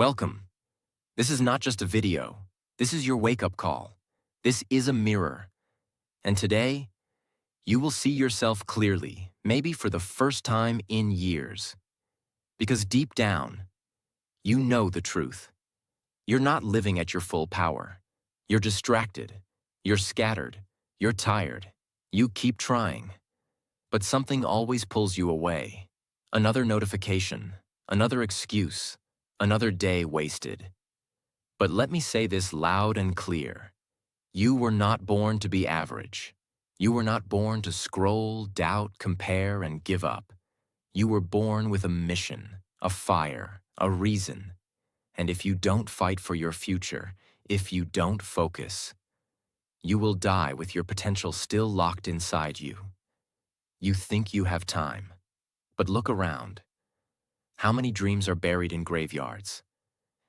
Welcome. This is not just a video. This is your wake-up call. This is a mirror. And today, you will see yourself clearly, maybe for the first time in years. Because deep down, you know the truth. You're not living at your full power. You're distracted. You're scattered. You're tired. You keep trying. But something always pulls you away. Another notification, another excuse, another day wasted. But let me say this loud and clear. You were not born to be average. You were not born to scroll, doubt, compare, and give up. You were born with a mission, a fire, a reason. And if you don't fight for your future, if you don't focus, you will die with your potential still locked inside you. You think you have time, but look around. How many dreams are buried in graveyards?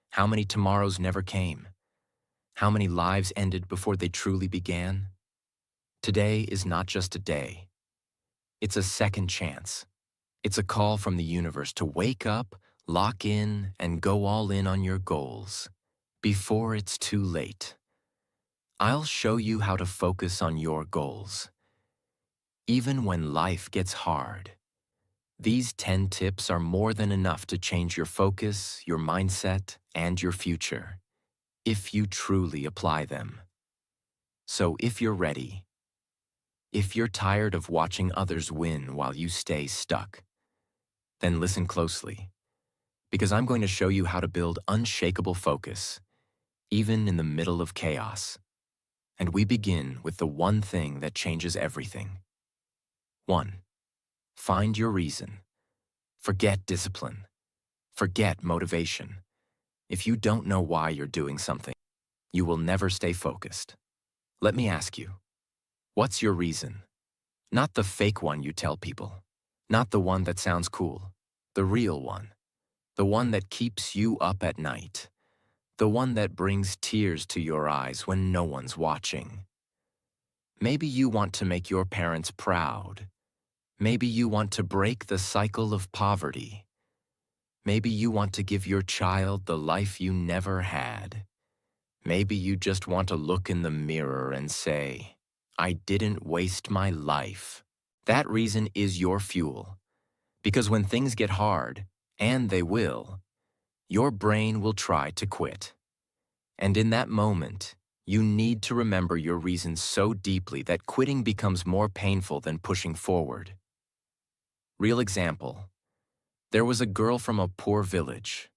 How many tomorrows never came? How many lives ended before they truly began? Today is not just a day. It's a second chance. It's a call from the universe to wake up, lock in, and go all in on your goals before it's too late. I'll show you how to focus on your goals. Even when life gets hard, these 10 tips are more than enough to change your focus, your mindset, and your future, if you truly apply them. So if you're ready, if you're tired of watching others win while you stay stuck, then listen closely, because I'm going to show you how to build unshakable focus, even in the middle of chaos. And we begin with the one thing that changes everything. 1. Find your reason. Forget discipline. Forget motivation. If you don't know why you're doing something, you will never stay focused. Let me ask you, what's your reason? Not the fake one you tell people. Not the one that sounds cool. The real one. The one that keeps you up at night. The one that brings tears to your eyes when no one's watching. Maybe you want to make your parents proud. Maybe you want to break the cycle of poverty. Maybe you want to give your child the life you never had. Maybe you just want to look in the mirror and say, I didn't waste my life. That reason is your fuel. Because when things get hard, and they will, your brain will try to quit. And in that moment, you need to remember your reason so deeply that quitting becomes more painful than pushing forward. Real example. There was a girl from a poor village.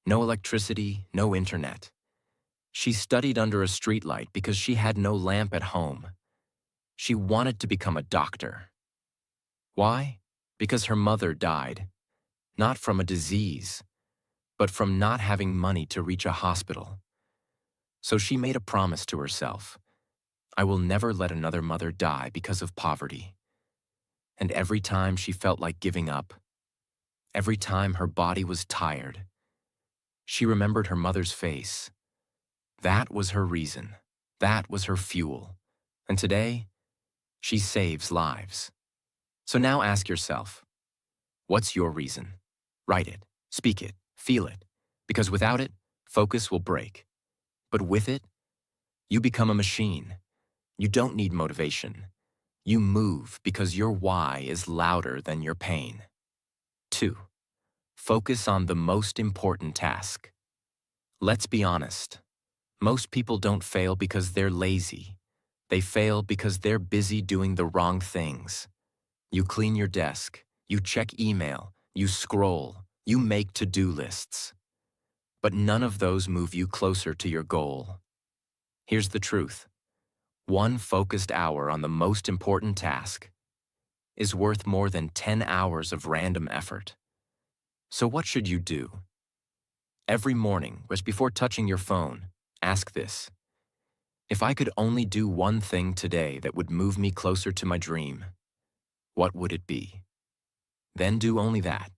No electricity, no internet. She studied under a streetlight because she had no lamp at home. She wanted to become a doctor. Why? Because her mother died, not from a disease, but from not having money to reach a hospital. So she made a promise to herself. I will never let another mother die because of poverty. And every time she felt like giving up, every time her body was tired, she remembered her mother's face. That was her reason. That was her fuel. And today, she saves lives. So now ask yourself, what's your reason? Write it, speak it, feel it. Because without it, focus will break. But with it, you become a machine. You don't need motivation. You move because your why is louder than your pain. 2. Focus on the most important task. Let's be honest. Most people don't fail because they're lazy. They fail because they're busy doing the wrong things. You clean your desk, you check email, you scroll, you make to-do lists. But none of those move you closer to your goal. Here's the truth. One focused hour on the most important task is worth more than 10 hours of random effort. So what should you do? Every morning, just before touching your phone, ask this. If I could only do one thing today that would move me closer to my dream, what would it be? Then do only that.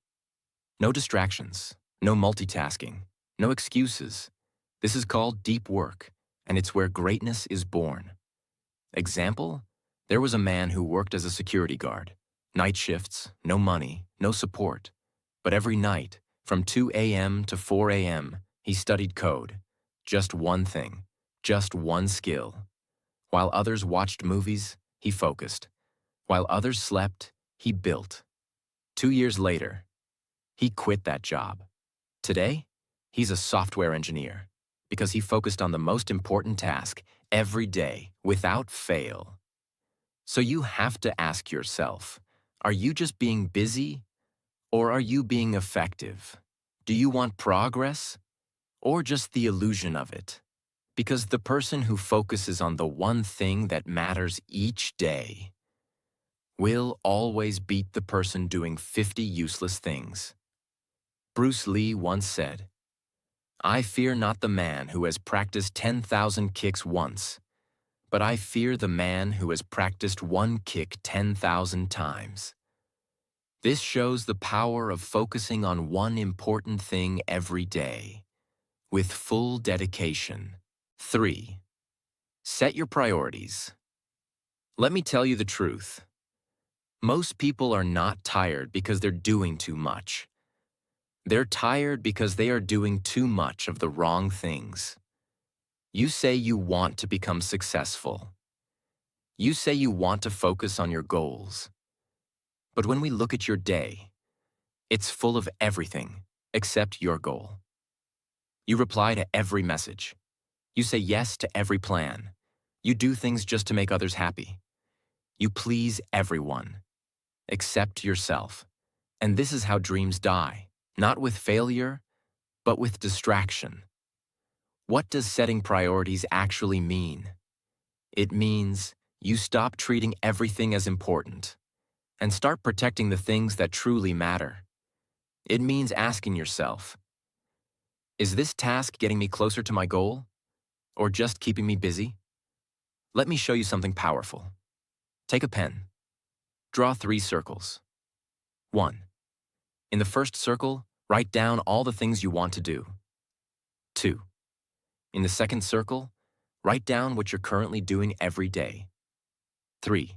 No distractions, no multitasking, no excuses. This is called deep work, and it's where greatness is born. Example, there was a man who worked as a security guard. Night shifts, no money, no support. But every night, from 2 a.m. to 4 a.m., He studied code, just one thing, just one skill. While others watched movies, he focused. While others slept, he built. 2 years later, he quit that job. Today, he's a software engineer because he focused on the most important task every day without fail. So you have to ask yourself, are you just being busy or are you being effective? Do you want progress or just the illusion of it? Because the person who focuses on the one thing that matters each day will always beat the person doing 50 useless things. Bruce Lee once said, "I fear not the man who has practiced 10,000 kicks once, but I fear the man who has practiced one kick 10,000 times." This shows the power of focusing on one important thing every day, with full dedication. 3. Set your priorities. Let me tell you the truth. Most people are not tired because they're doing too much. They're tired because they are doing too much of the wrong things. You say you want to become successful. You say you want to focus on your goals. But when we look at your day, it's full of everything except your goal. You reply to every message. You say yes to every plan. You do things just to make others happy. You please everyone, except yourself. And this is how dreams die, not with failure, but with distraction. What does setting priorities actually mean? It means you stop treating everything as important and start protecting the things that truly matter. It means asking yourself, is this task getting me closer to my goal or just keeping me busy? Let me show you something powerful. Take a pen. Draw 3 circles. 1. In the first circle, write down all the things you want to do. 2. In the second circle, write down what you're currently doing every day. 3.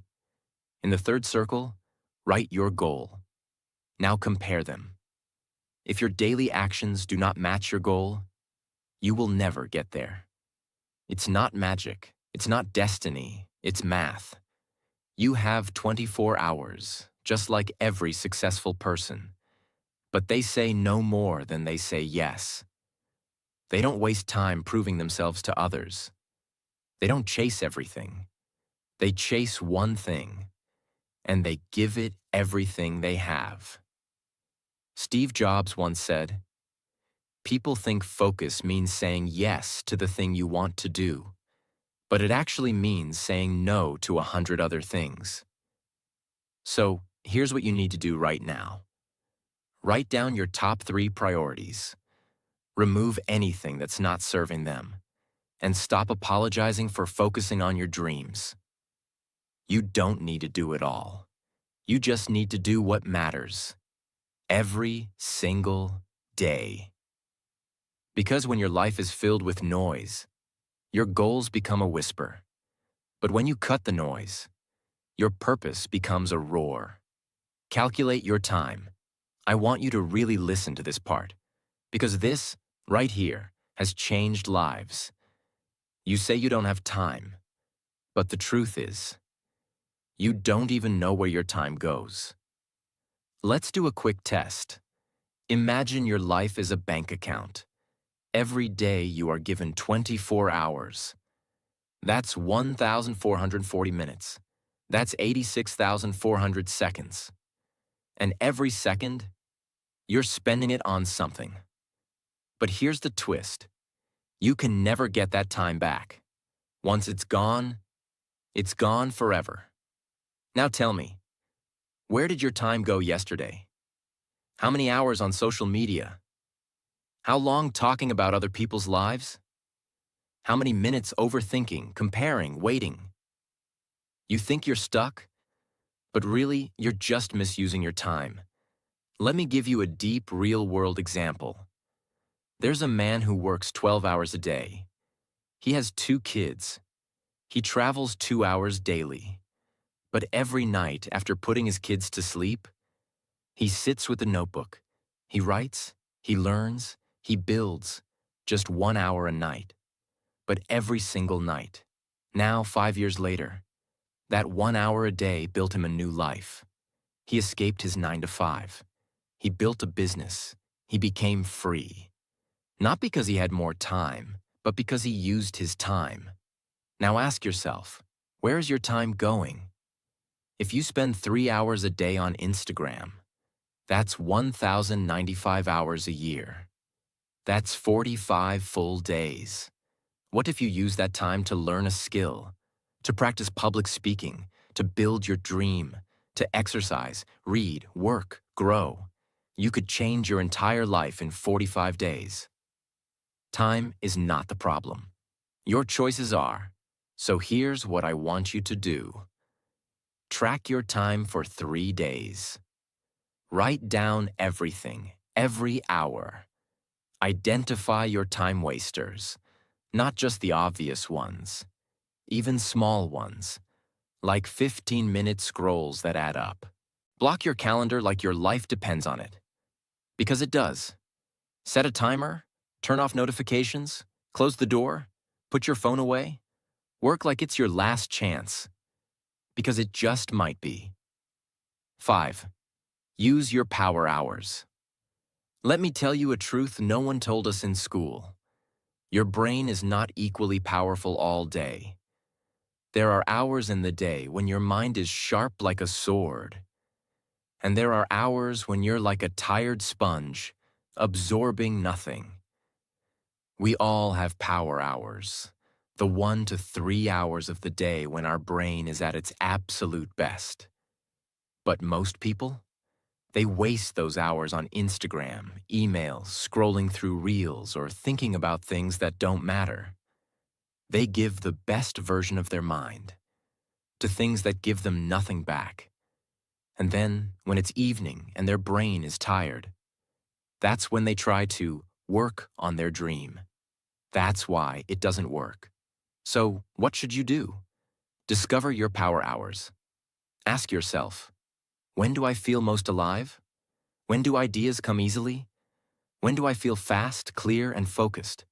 In the third circle, write your goal. Now compare them. If your daily actions do not match your goal, you will never get there. It's not magic. It's not destiny. It's math. You have 24 hours, just like every successful person. But they say no more than they say yes. They don't waste time proving themselves to others. They don't chase everything. They chase one thing, and they give it everything they have. Steve Jobs once said, "People think focus means saying yes to the thing you want to do, but it actually means saying no to 100 other things." So here's what you need to do right now. Write down your top 3 priorities. Remove anything that's not serving them, and stop apologizing for focusing on your dreams. You don't need to do it all. You just need to do what matters. Every single day. Because when your life is filled with noise, your goals become a whisper. But when you cut the noise, your purpose becomes a roar. Calculate your time. I want you to really listen to this part, because this, right here, has changed lives. You say you don't have time, but the truth is, you don't even know where your time goes. Let's do a quick test. Imagine your life is a bank account. Every day you are given 24 hours. That's 1,440 minutes. That's 86,400 seconds. And every second, you're spending it on something. But here's the twist. You can never get that time back. Once it's gone forever. Now tell me, where did your time go yesterday? How many hours on social media? How long talking about other people's lives? How many minutes overthinking, comparing, waiting? You think you're stuck, but really, you're just misusing your time. Let me give you a deep, real-world example. There's a man who works 12 hours a day. He has 2 kids. He travels 2 hours daily. But every night, after putting his kids to sleep, he sits with a notebook. He writes, he learns, he builds, just 1 hour a night, but every single night. Now, 5 years later, that 1 hour a day built him a new life. He escaped his 9 to 5. He built a business. He became free. Not because he had more time, but because he used his time. Now ask yourself, where is your time going? If you spend 3 hours a day on Instagram, that's 1,095 hours a year. That's 45 full days. What if you use that time to learn a skill, to practice public speaking, to build your dream, to exercise, read, work, grow? You could change your entire life in 45 days. Time is not the problem. Your choices are. So here's what I want you to do. Track your time for 3 days. Write down everything, every hour. Identify your time wasters, not just the obvious ones, even small ones, like 15-minute scrolls that add up. Block your calendar like your life depends on it, because it does. Set a timer, turn off notifications, close the door, put your phone away. Work like it's your last chance, because it just might be. 5. Use your power hours. Let me tell you a truth no one told us in school. Your brain is not equally powerful all day. There are hours in the day when your mind is sharp like a sword. And there are hours when you're like a tired sponge, absorbing nothing. We all have power hours, the 1 to 3 hours of the day when our brain is at its absolute best. But most people? They waste those hours on Instagram, emails, scrolling through reels, or thinking about things that don't matter. They give the best version of their mind to things that give them nothing back. And then, when it's evening and their brain is tired, that's when they try to work on their dream. That's why it doesn't work. So, what should you do? Discover your power hours. Ask yourself, when do I feel most alive? When do ideas come easily? When do I feel fast, clear, and focused?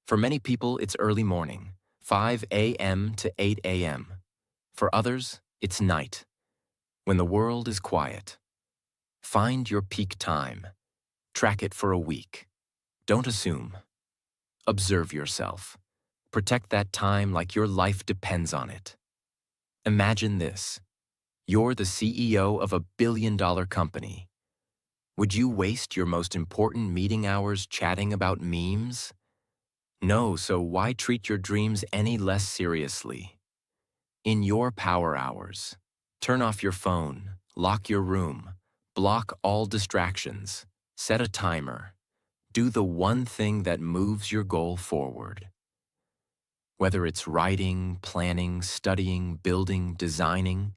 For many people, it's early morning, 5 a.m. to 8 a.m. For others, it's night, when the world is quiet. Find your peak time. Track it for a week. Don't assume. Observe yourself. Protect that time like your life depends on it. Imagine this. You're the CEO of a billion-dollar company. Would you waste your most important meeting hours chatting about memes? No, so why treat your dreams any less seriously? In your power hours, turn off your phone, lock your room, block all distractions, set a timer. Do the one thing that moves your goal forward. Whether it's writing, planning, studying, building, designing,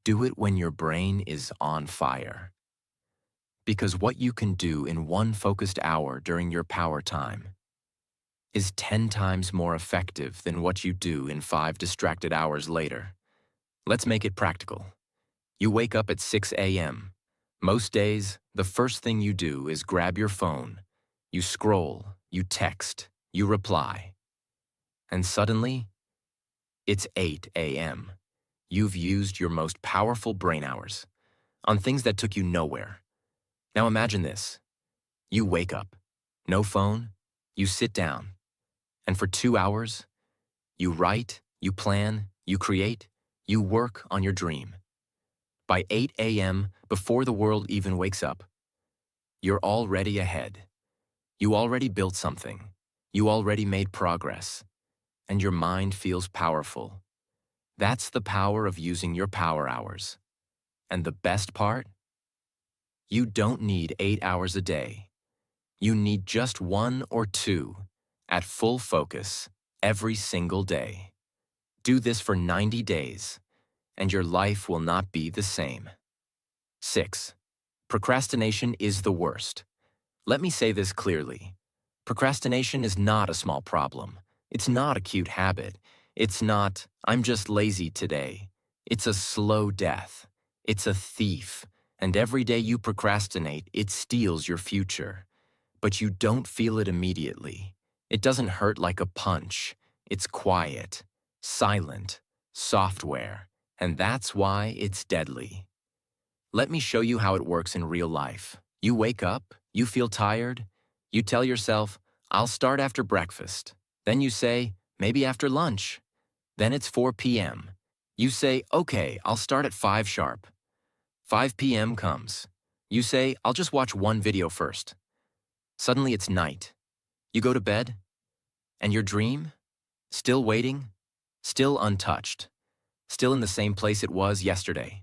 do it when your brain is on fire. Because what you can do in one focused hour during your power time is 10 times more effective than what you do in 5 distracted hours later. Let's make it practical. You wake up at 6 a.m. Most days, the first thing you do is grab your phone. You scroll, you text, you reply. And suddenly, it's 8 a.m. You've used your most powerful brain hours on things that took you nowhere. Now imagine this. You wake up, no phone, you sit down, and for 2 hours, you write, you plan, you create, you work on your dream. By 8 a.m., before the world even wakes up, you're already ahead. You already built something. You already made progress. And your mind feels powerful. That's the power of using your power hours. And the best part? You don't need 8 hours a day. You need just 1 or 2 at full focus every single day. Do this for 90 days, and your life will not be the same. 6. Procrastination is the worst. Let me say this clearly. Procrastination is not a small problem. It's not a cute habit. It's not, I'm just lazy today. It's a slow death. It's a thief. And every day you procrastinate, it steals your future. but you don't feel it immediately. It doesn't hurt like a punch. It's quiet, silent, software, and that's why it's deadly. Let me show you how it works in real life. You wake up, you feel tired, you tell yourself, I'll start after breakfast. Then you say, maybe after lunch. Then it's 4 p.m. You say, okay, I'll start at 5 sharp. 5 p.m. comes. You say, I'll just watch one video first. Suddenly it's night. You go to bed, and your dream? Still waiting, still untouched, still in the same place it was yesterday.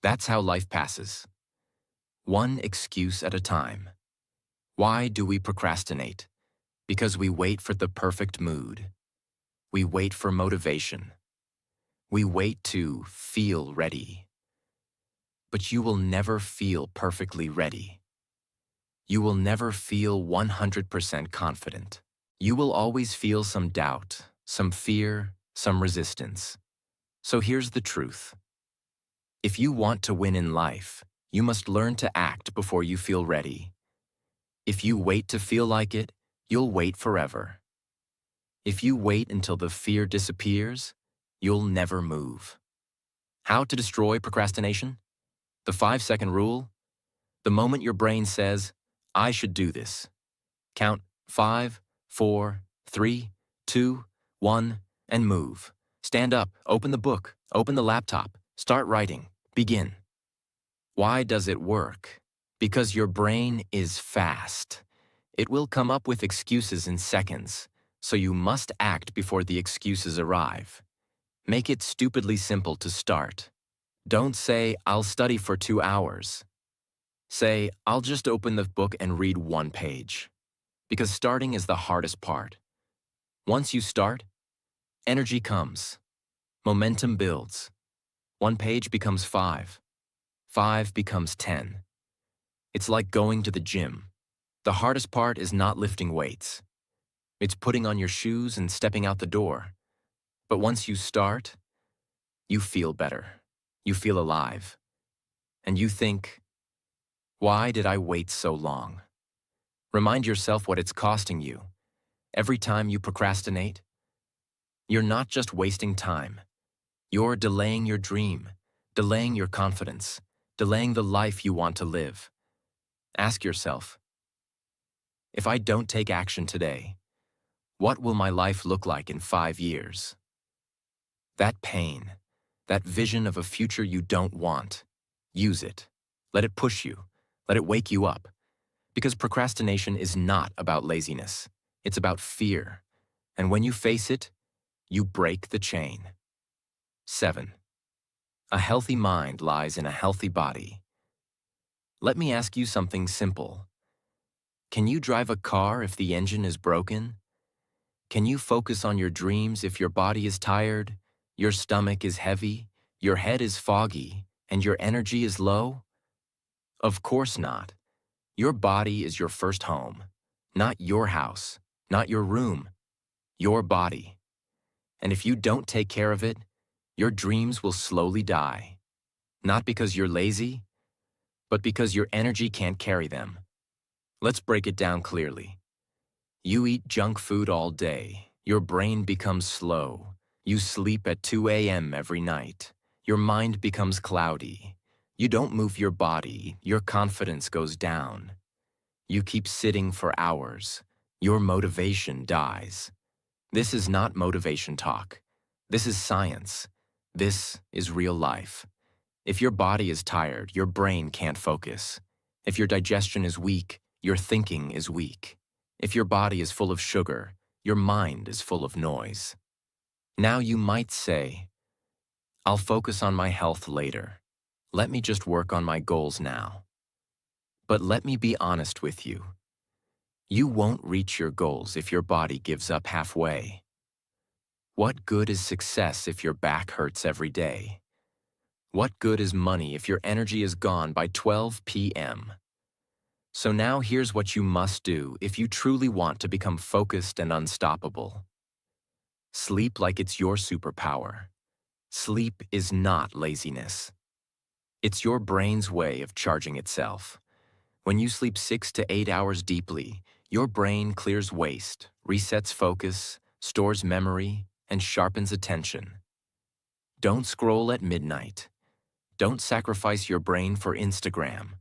That's how life passes. One excuse at a time. Why do we procrastinate? Because we wait for the perfect mood. We wait for motivation. We wait to feel ready. But you will never feel perfectly ready. You will never feel 100% confident. You will always feel some doubt, some fear, some resistance. So here's the truth. If you want to win in life, you must learn to act before you feel ready. If you wait to feel like it, you'll wait forever. If you wait until the fear disappears, you'll never move. How to destroy procrastination? The 5-second rule. The moment your brain says, I should do this. Count 5, 4, 3, 2, 1, and move. Stand up, open the book, open the laptop, start writing, begin. Why does it work? Because your brain is fast. It will come up with excuses in seconds, so you must act before the excuses arrive. Make it stupidly simple to start. Don't say, I'll study for 2 hours. Say, I'll just open the book and read 1 page. Because starting is the hardest part. Once you start, energy comes. Momentum builds. 1 page becomes 5. 5 becomes 10. It's like going to the gym. The hardest part is not lifting weights. It's putting on your shoes and stepping out the door. But once you start, you feel better. You feel alive. And you think, why did I wait so long? Remind yourself what it's costing you. Every time you procrastinate, you're not just wasting time. You're delaying your dream, delaying your confidence, delaying the life you want to live. Ask yourself, if I don't take action today, what will my life look like in 5 years? That pain, that vision of a future you don't want, use it. Let it push you. Let it wake you up. Because procrastination is not about laziness. It's about fear. And when you face it, you break the chain. 7. A healthy mind lies in a healthy body. Let me ask you something simple. Can you drive a car if the engine is broken? Can you focus on your dreams if your body is tired, your stomach is heavy, your head is foggy, and your energy is low? Of course not. Your body is your first home, not your house, not your room, your body. And if you don't take care of it, your dreams will slowly die. Not because you're lazy, but because your energy can't carry them. Let's break it down clearly. You eat junk food all day. Your brain becomes slow. You sleep at 2 a.m. every night. Your mind becomes cloudy. You don't move your body. Your confidence goes down. You keep sitting for hours. Your motivation dies. This is not motivation talk. This is science. This is real life. If your body is tired, your brain can't focus. If your digestion is weak, your thinking is weak. If your body is full of sugar, your mind is full of noise. Now you might say, I'll focus on my health later. Let me just work on my goals now. But let me be honest with you. You won't reach your goals if your body gives up halfway. What good is success if your back hurts every day? What good is money if your energy is gone by 12 p.m.? So now here's what you must do if you truly want to become focused and unstoppable. Sleep like it's your superpower. Sleep is not laziness. It's your brain's way of charging itself. When you sleep 6 to 8 hours deeply, your brain clears waste, resets focus, stores memory, and sharpens attention. Don't scroll at midnight. Don't sacrifice your brain for Instagram.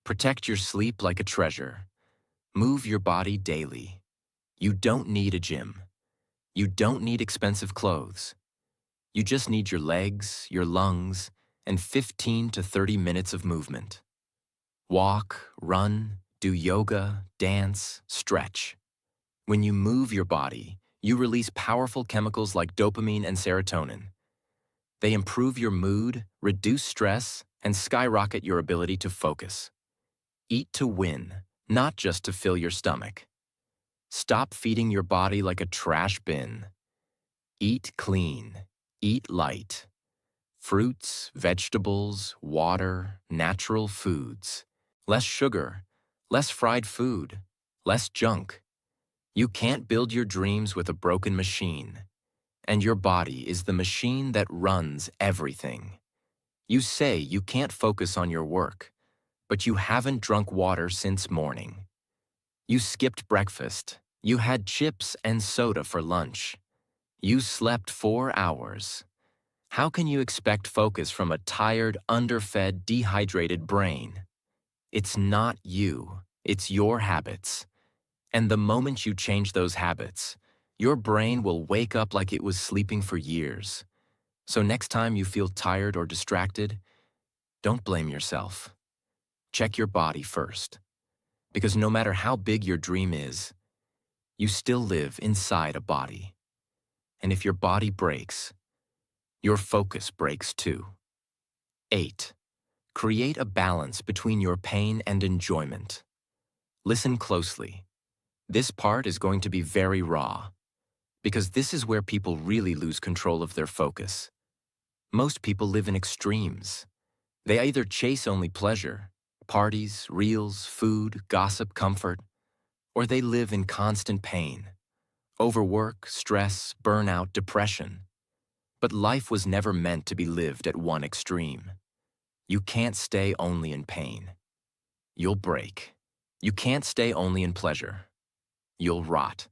Protect your sleep like a treasure. Move your body daily. You don't need a gym. You don't need expensive clothes. You just need your legs, your lungs, and 15 to 30 minutes of movement. Walk, run, do yoga, dance, stretch. When you move your body, you release powerful chemicals like dopamine and serotonin. They improve your mood, reduce stress, and skyrocket your ability to focus. Eat to win, not just to fill your stomach. Stop feeding your body like a trash bin. Eat clean. Eat light. Fruits, vegetables, water, natural foods. Less sugar, less fried food, less junk. You can't build your dreams with a broken machine. And your body is the machine that runs everything. You say you can't focus on your work, but you haven't drunk water since morning. You skipped breakfast. You had chips and soda for lunch. You slept 4 hours. How can you expect focus from a tired, underfed, dehydrated brain? It's not you. It's your habits. And the moment you change those habits, your brain will wake up like it was sleeping for years. So next time you feel tired or distracted, don't blame yourself. Check your body first. Because no matter how big your dream is, you still live inside a body. And if your body breaks, your focus breaks too. 8. Create a balance between your pain and enjoyment. Listen closely. This part is going to be very raw, because this is where people really lose control of their focus. Most people live in extremes. They either chase only pleasure, parties, reels, food, gossip, comfort, or they live in constant pain, overwork, stress, burnout, depression. But life was never meant to be lived at one extreme. You can't stay only in pain. You'll break. You can't stay only in pleasure. You'll rot.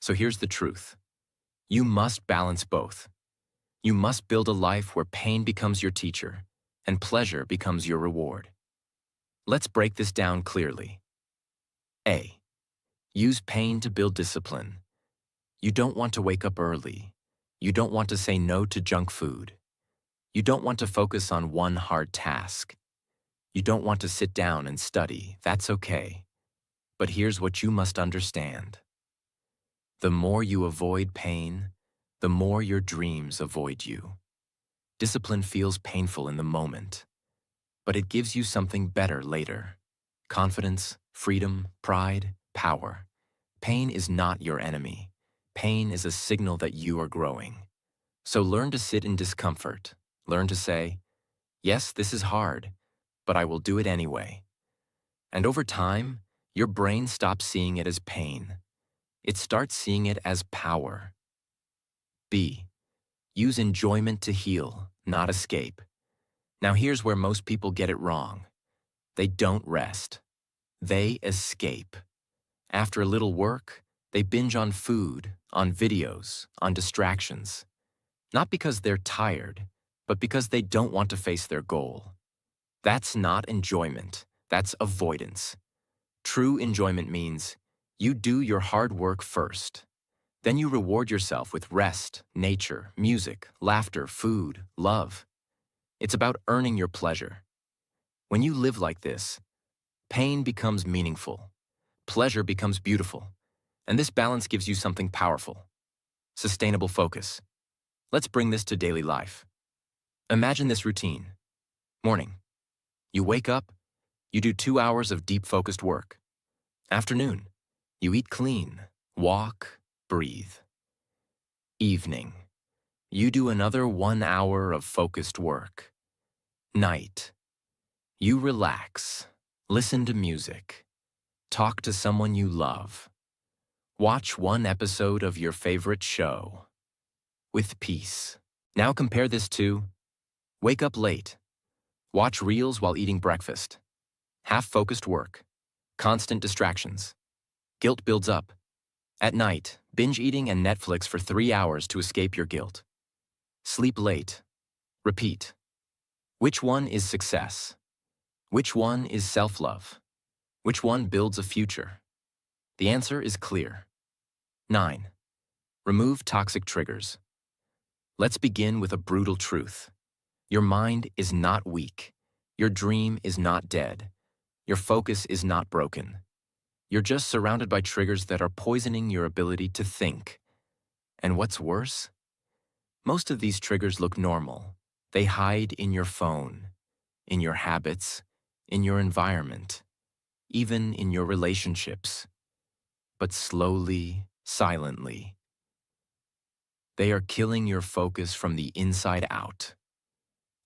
So here's the truth. You must balance both. You must build a life where pain becomes your teacher and pleasure becomes your reward. Let's break this down clearly. A. Use pain to build discipline. You don't want to wake up early. You don't want to say no to junk food. You don't want to focus on one hard task. You don't want to sit down and study. That's okay. But here's what you must understand. The more you avoid pain, the more your dreams avoid you. Discipline feels painful in the moment, but it gives you something better later. Confidence, freedom, pride, power. Pain is not your enemy. Pain is a signal that you are growing. So learn to sit in discomfort. Learn to say, yes, this is hard, but I will do it anyway. And over time, your brain stops seeing it as pain. It starts seeing it as power. B. Use enjoyment to heal, not escape. Now here's where most people get it wrong. They don't rest. They escape. After a little work, they binge on food, on videos, on distractions. Not because they're tired, but because they don't want to face their goal. That's not enjoyment. That's avoidance. True enjoyment means you do your hard work first. Then you reward yourself with rest, nature, music, laughter, food, love. It's about earning your pleasure. When you live like this, pain becomes meaningful, pleasure becomes beautiful, and this balance gives you something powerful. Sustainable focus. Let's bring this to daily life. Imagine this routine. Morning. You wake up, you do 2 hours of deep focused work. Afternoon. You eat clean, walk, breathe. Evening. You do another 1 hour of focused work. Night. You relax, listen to music, talk to someone you love. Watch one episode of your favorite show. With peace. Now compare this to wake up late. Watch reels while eating breakfast. Half-focused work. Constant distractions. Guilt builds up. At night, binge eating and Netflix for 3 hours to escape your guilt. Sleep late. Repeat. Which one is success? Which one is self-love? Which one builds a future? The answer is clear. 9. Remove toxic triggers. Let's begin with a brutal truth. Your mind is not weak. Your dream is not dead. Your focus is not broken. You're just surrounded by triggers that are poisoning your ability to think. And what's worse? Most of these triggers look normal. They hide in your phone, in your habits, in your environment, even in your relationships. But slowly, silently, they are killing your focus from the inside out.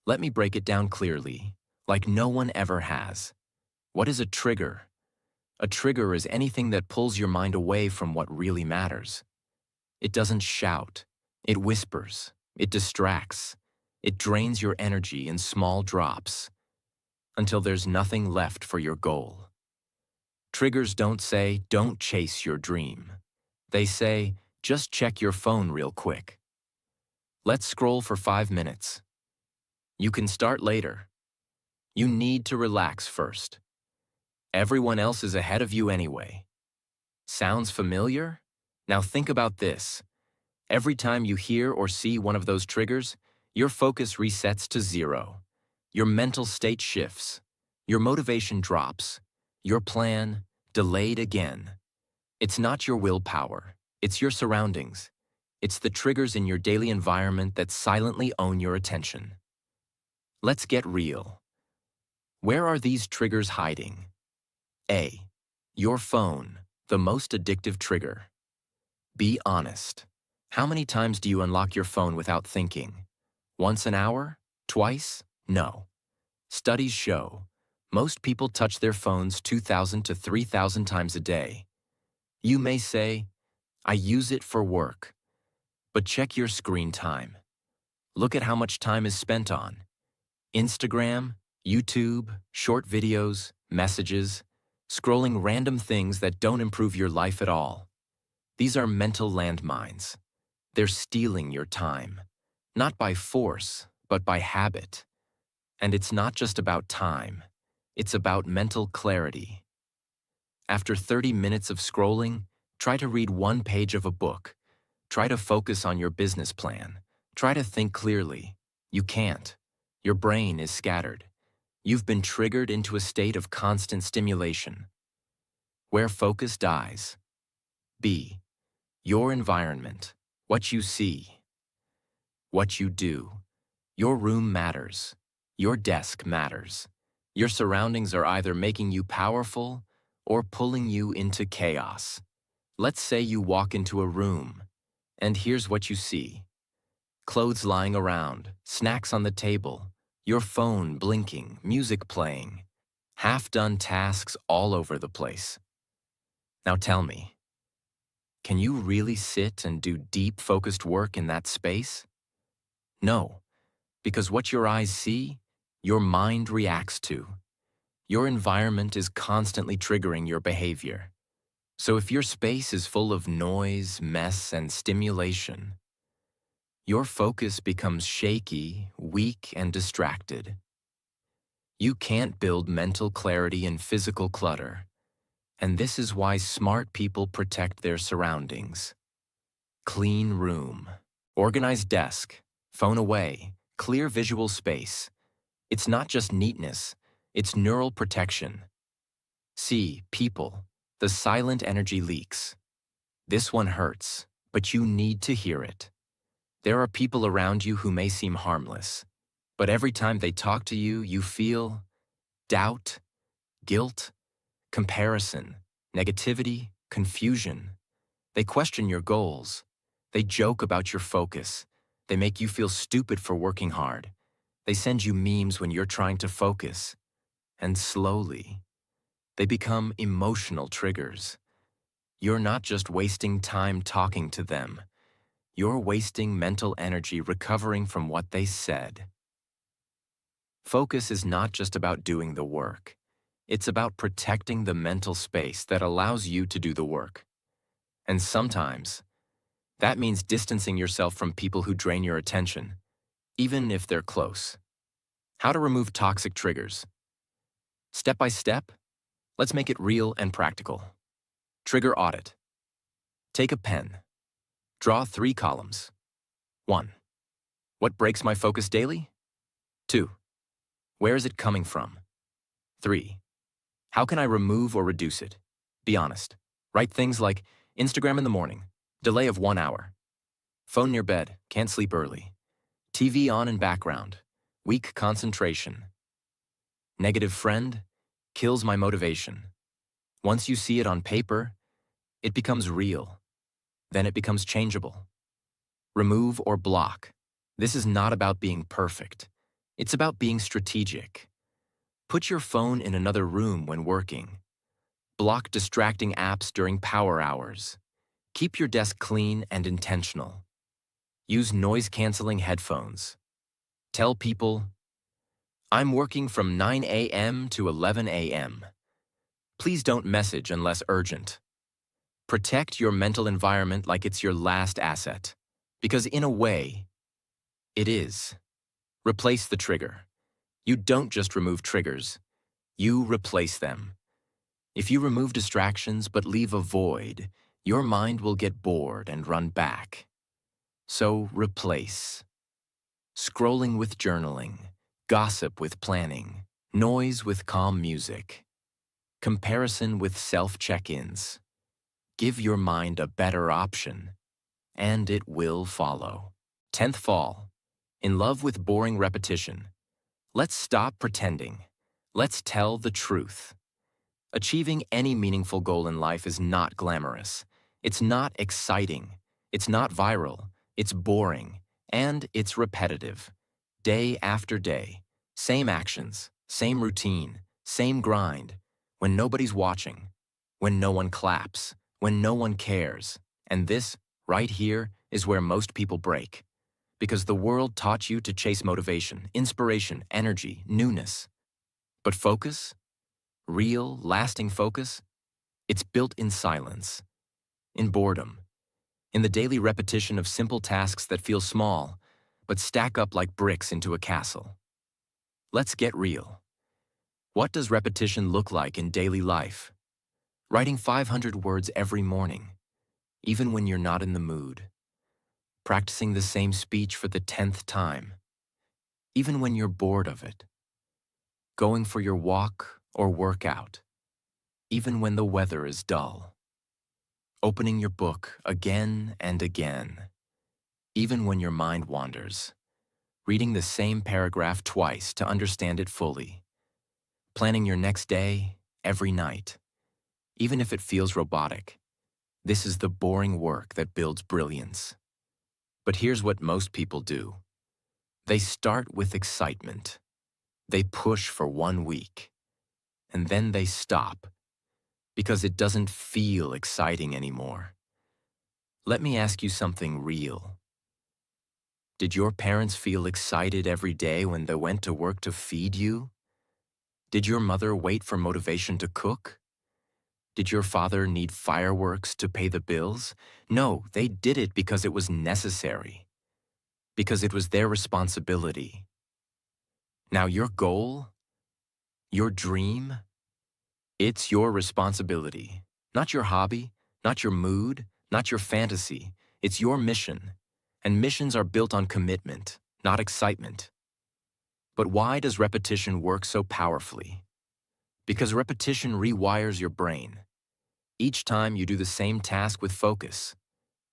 Let me break it down clearly, like no one ever has. What is a trigger? A trigger is anything that pulls your mind away from what really matters. It doesn't shout. It whispers. It distracts. It drains your energy in small drops until there's nothing left for your goal. Triggers don't say, "Don't chase your dream." They say, "Just check your phone real quick." Let's scroll for 5 minutes. You can start later. You need to relax first. Everyone else is ahead of you anyway. Sounds familiar? Now think about this. Every time you hear or see one of those triggers, your focus resets to 0. Your mental state shifts. Your motivation drops. Your plan delayed again. It's not your willpower. It's your surroundings. It's the triggers in your daily environment that silently own your attention. Let's get real. Where are these triggers hiding? A. Your phone, the most addictive trigger. Be honest. How many times do you unlock your phone without thinking? Once an hour? Twice? No. Studies show most people touch their phones 2,000 to 3,000 times a day. You may say, "I use it for work." But check your screen time. Look at how much time is spent on Instagram, YouTube, short videos, messages, scrolling random things that don't improve your life at all. These are mental landmines. They're stealing your time, not by force, but by habit. And it's not just about time. It's about mental clarity. After 30 minutes of scrolling, try to read one page of a book. Try to focus on your business plan. Try to think clearly. You can't. Your brain is scattered. You've been triggered into a state of constant stimulation. Where focus dies. B. Your environment. What you see. What you do. Your room matters. Your desk matters. Your surroundings are either making you powerful or pulling you into chaos. Let's say you walk into a room, and here's what you see. Clothes lying around, snacks on the table, your phone blinking, music playing, half-done tasks all over the place. Now tell me, can you really sit and do deep, focused work in that space? No, because what your eyes see, your mind reacts to. Your environment is constantly triggering your behavior. So if your space is full of noise, mess, and stimulation, your focus becomes shaky, weak, and distracted. You can't build mental clarity in physical clutter, and this is why smart people protect their surroundings. Clean room, organized desk, phone away, clear visual space. It's not just neatness, it's neural protection. See, people, the silent energy leaks. This one hurts, but you need to hear it. There are people around you who may seem harmless, but every time they talk to you, you feel doubt, guilt, comparison, negativity, confusion. They question your goals. They joke about your focus. They make you feel stupid for working hard. They send you memes when you're trying to focus. And slowly, they become emotional triggers. You're not just wasting time talking to them. You're wasting mental energy recovering from what they said. Focus is not just about doing the work. It's about protecting the mental space that allows you to do the work. And sometimes, that means distancing yourself from people who drain your attention, even if they're close. How to remove toxic triggers. Step by step, let's make it real and practical. Trigger audit. Take a pen. Draw 3 columns. 1. What breaks my focus daily? 2. Where is it coming from? 3. How can I remove or reduce it? Be honest. Write things like Instagram in the morning, delay of 1 hour. Phone near bed, can't sleep early. TV on in background, weak concentration. Negative friend, kills my motivation. Once you see it on paper, it becomes real. Then it becomes changeable. Remove or block. This is not about being perfect. It's about being strategic. Put your phone in another room when working. Block distracting apps during power hours. Keep your desk clean and intentional. Use noise-canceling headphones. Tell people, I'm working from 9 a.m. to 11 a.m. Please don't message unless urgent. Protect your mental environment like it's your last asset, because in a way, it is. Replace the trigger. You don't just remove triggers, you replace them. If you remove distractions but leave a void, your mind will get bored and run back. So replace. Scrolling with journaling, gossip with planning, noise with calm music, comparison with self-check-ins. Give your mind a better option, and it will follow. 10th fall. In love with boring repetition. Let's stop pretending. Let's tell the truth. Achieving any meaningful goal in life is not glamorous. It's not exciting. It's not viral. It's boring. And it's repetitive. Day after day. Same actions, same routine, same grind. When nobody's watching. When no one claps. When no one cares. And this, right here, is where most people break. Because the world taught you to chase motivation, inspiration, energy, newness. But focus? Real, lasting focus? It's built in silence, in boredom, in the daily repetition of simple tasks that feel small, but stack up like bricks into a castle. Let's get real. What does repetition look like in daily life? Writing 500 words every morning, even when you're not in the mood. Practicing the same speech for the 10th time, even when you're bored of it. Going for your walk or workout, even when the weather is dull. Opening your book again and again, even when your mind wanders. Reading the same paragraph twice to understand it fully. Planning your next day every night, even if it feels robotic. This is the boring work that builds brilliance. But here's what most people do. They start with excitement. They push for 1 week. And then they stop because it doesn't feel exciting anymore. Let me ask you something real. Did your parents feel excited every day when they went to work to feed you? Did your mother wait for motivation to cook? Did your father need fireworks to pay the bills? No, they did it because it was necessary. Because it was their responsibility. Now your goal, your dream, it's your responsibility. Not your hobby, not your mood, not your fantasy. It's your mission. And missions are built on commitment, not excitement. But why does repetition work so powerfully? Because repetition rewires your brain. Each time you do the same task with focus,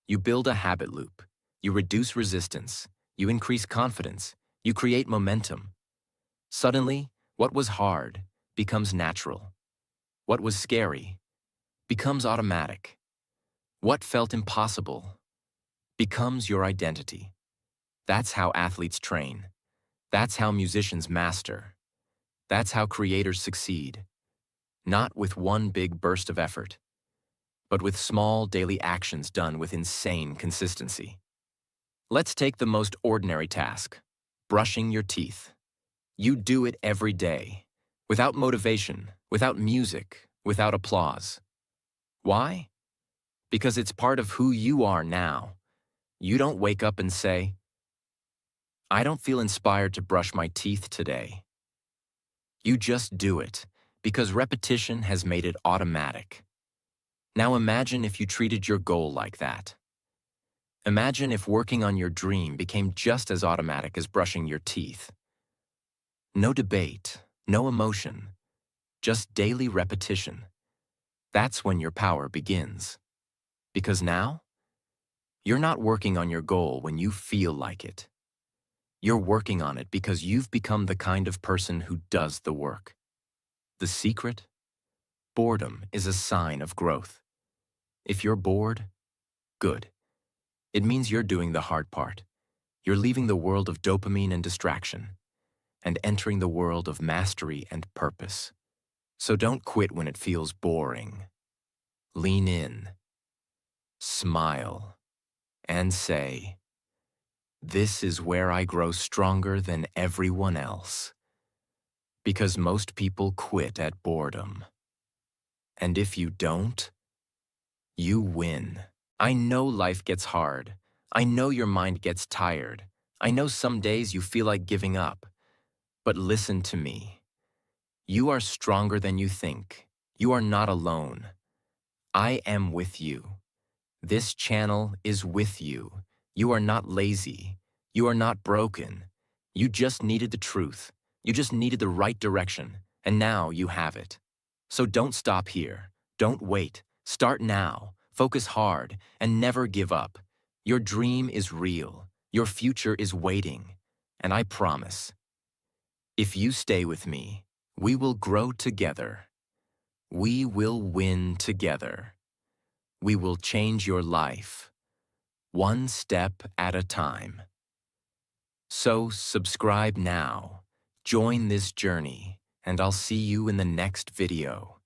you build a habit loop. You reduce resistance. You increase confidence. You create momentum. Suddenly, what was hard becomes natural. What was scary becomes automatic. What felt impossible becomes your identity. That's how athletes train. That's how musicians master. That's how creators succeed. Not with one big burst of effort, but with small daily actions done with insane consistency. Let's take the most ordinary task, brushing your teeth. You do it every day. without motivation, without music, without applause. Why? Because it's part of who you are now. You don't wake up and say, I don't feel inspired to brush my teeth today. You just do it, because repetition has made it automatic. Now imagine if you treated your goal like that. Imagine if working on your dream became just as automatic as brushing your teeth. No debate, no emotion, just daily repetition. That's when your power begins. Because now, you're not working on your goal when you feel like it. You're working on it because you've become the kind of person who does the work. The secret? Boredom is a sign of growth. If you're bored, good. It means you're doing the hard part. You're leaving the world of dopamine and distraction and entering the world of mastery and purpose. So don't quit when it feels boring. Lean in, smile, and say, this is where I grow stronger than everyone else. Because most people quit at boredom. And if you don't, you win. I know life gets hard. I know your mind gets tired. I know some days you feel like giving up. But listen to me. You are stronger than you think. You are not alone. I am with you. This channel is with you. You are not lazy. You are not broken. You just needed the truth. You just needed the right direction, and now you have it. So don't stop here. Don't wait. Start now. Focus hard, and never give up. Your dream is real. Your future is waiting. And I promise, if you stay with me, we will grow together. We will win together. We will change your life, one step at a time. So subscribe now, join this journey, and I'll see you in the next video.